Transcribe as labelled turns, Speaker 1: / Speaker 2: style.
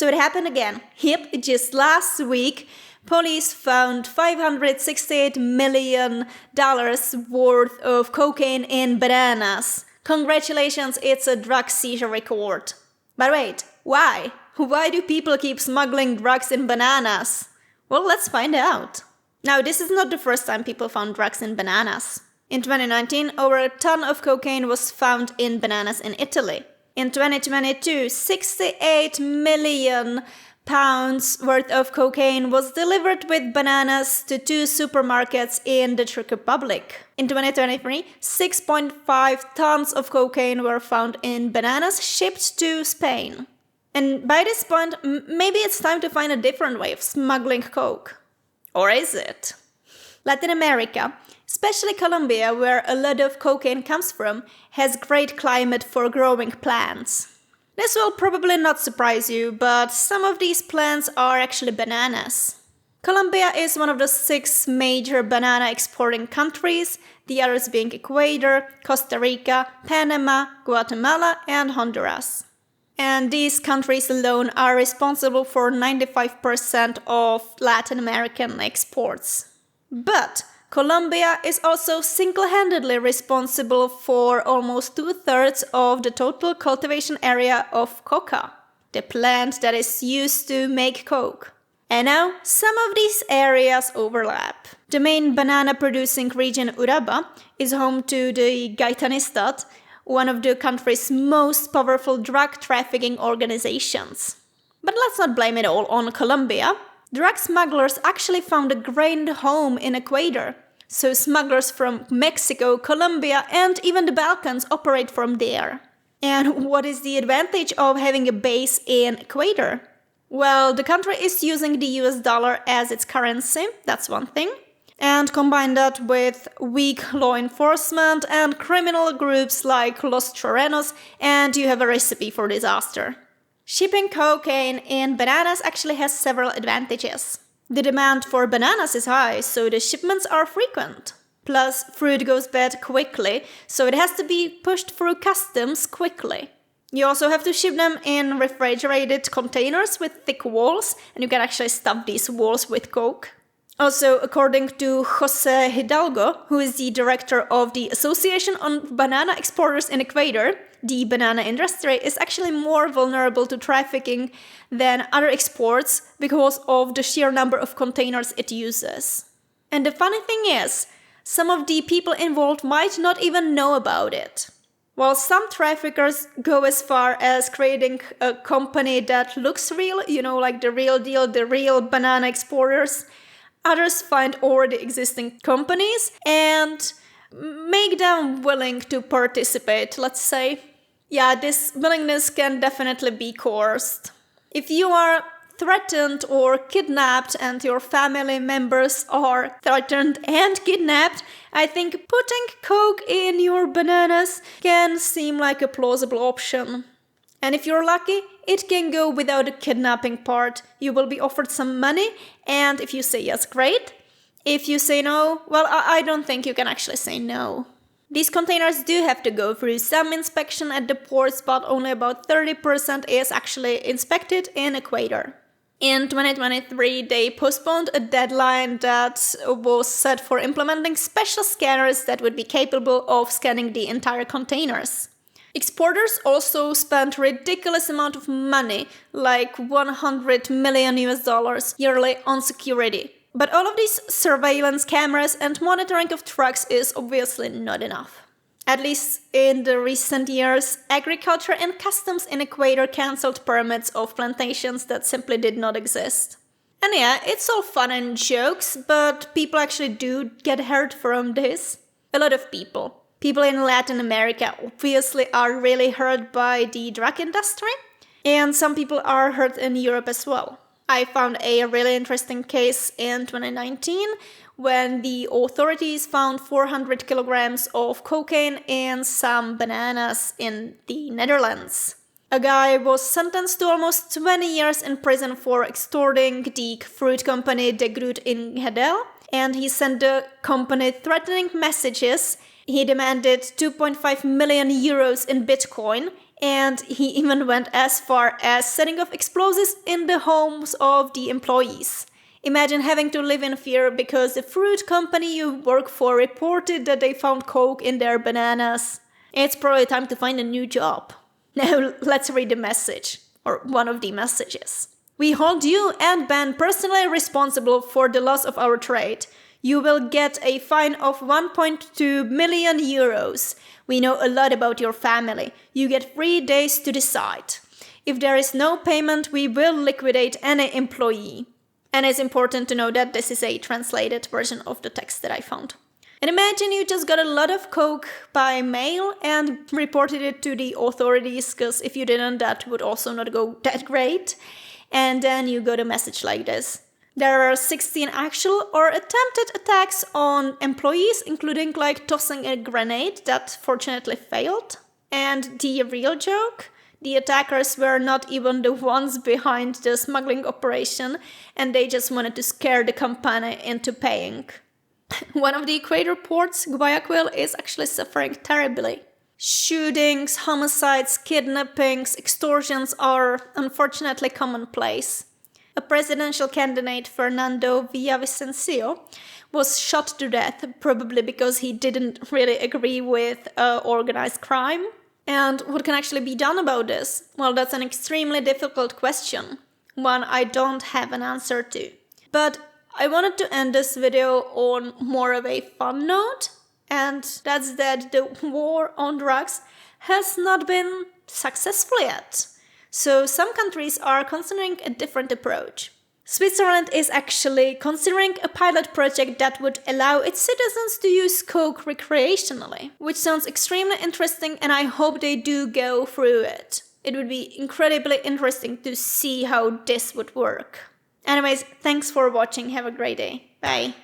Speaker 1: So it happened again. Yep, just last week, police found $568 million worth of cocaine in bananas. Congratulations, it's a drug seizure record. But wait, why? Why do people keep smuggling drugs in bananas? Well, let's find out. Now, this is not the first time people found drugs in bananas. In 2019, over a ton of cocaine was found in bananas in Italy. In 2022, 68 million pounds worth of cocaine was delivered with bananas to 2 supermarkets in the Czech Republic. In 2023, 6.5 tons of cocaine were found in bananas shipped to Spain. And by this point, maybe it's time to find a different way of smuggling coke. Or is it? Latin America, especially Colombia, where a lot of cocaine comes from, has great climate for growing plants. This will probably not surprise you, but some of these plants are actually bananas. Colombia is one of the 6 major banana exporting countries, the others being Ecuador, Costa Rica, Panama, Guatemala, and Honduras. And these countries alone are responsible for 95% of Latin American exports. But Colombia is also single-handedly responsible for almost 2/3 of the total cultivation area of coca, the plant that is used to make coke. And now, some of these areas overlap. The main banana-producing region, Urabá, is home to the Gaitanistat, one of the country's most powerful drug trafficking organizations. But let's not blame it all on Colombia. Drug smugglers actually found a grand home in Ecuador. So smugglers from Mexico, Colombia, and even the Balkans operate from there. And what is the advantage of having a base in Ecuador? Well, the country is using the US dollar as its currency, that's one thing. And combine that with weak law enforcement and criminal groups like Los Chorenos, and you have a recipe for disaster. Shipping cocaine in bananas actually has several advantages. The demand for bananas is high, so the shipments are frequent. Plus, fruit goes bad quickly, so it has to be pushed through customs quickly. You also have to ship them in refrigerated containers with thick walls, and you can actually stuff these walls with coke. Also, according to Jose Hidalgo, who is the director of the Association on Banana Exporters in Ecuador, the banana industry is actually more vulnerable to trafficking than other exports because of the sheer number of containers it uses. And the funny thing is, some of the people involved might not even know about it. While some traffickers go as far as creating a company that looks real, like the real deal, the real banana exporters, others find already existing companies and make them willing to participate, let's say. Yeah, this willingness can definitely be coerced. If you are threatened or kidnapped and your family members are threatened and kidnapped, I think putting coke in your bananas can seem like a plausible option. And if you're lucky, it can go without the kidnapping part. You will be offered some money, and if you say yes, great. If you say no, well, I don't think you can actually say no. These containers do have to go through some inspection at the ports, but only about 30% is actually inspected in Ecuador. In 2023, they postponed a deadline that was set for implementing special scanners that would be capable of scanning the entire containers. Exporters also spent ridiculous amount of money, like $100 million yearly on security. But all of these surveillance cameras and monitoring of trucks is obviously not enough. At least in the recent years, agriculture and customs in Ecuador cancelled permits of plantations that simply did not exist. And yeah, it's all fun and jokes, but people actually do get hurt from this. A lot of people. People in Latin America obviously are really hurt by the drug industry, and some people are hurt in Europe as well. I found a really interesting case in 2019 when the authorities found 400 kilograms of cocaine in some bananas in the Netherlands. A guy was sentenced to almost 20 years in prison for extorting the fruit company De Groot in Hedel, and he sent the company threatening messages. He demanded 2.5 million euros in Bitcoin, And he even went as far as setting off explosives in the homes of the employees. Imagine having to live in fear because the fruit company you work for reported that they found coke in their bananas. It's probably time to find a new job. Now let's read the message, or one of the messages. We hold you and Ben personally responsible for the loss of our trade. You will get a fine of 1.2 million euros. We know a lot about your family. You get 3 days to decide. If there is no payment, we will liquidate any employee. And it's important to know that this is a translated version of the text that I found. And imagine you just got a lot of coke by mail and reported it to the authorities, because if you didn't, that would also not go that great. And then you got a message like this. There are 16 actual or attempted attacks on employees, including like tossing a grenade that fortunately failed. And the real joke? The attackers were not even the ones behind the smuggling operation, and they just wanted to scare the company into paying. One of the Equator ports, Guayaquil, is actually suffering terribly. Shootings, homicides, kidnappings, extortions are unfortunately commonplace. A presidential candidate, Fernando Villavicencio, was shot to death, probably because he didn't really agree with organized crime. And what can actually be done about this? Well, that's an extremely difficult question, one I don't have an answer to. But I wanted to end this video on more of a fun note, and that's that the war on drugs has not been successful yet. So some countries are considering a different approach. Switzerland is actually considering a pilot project that would allow its citizens to use coke recreationally, which sounds extremely interesting, and I hope they do go through it. It would be incredibly interesting to see how this would work. Anyways, thanks for watching. Have a great day. Bye.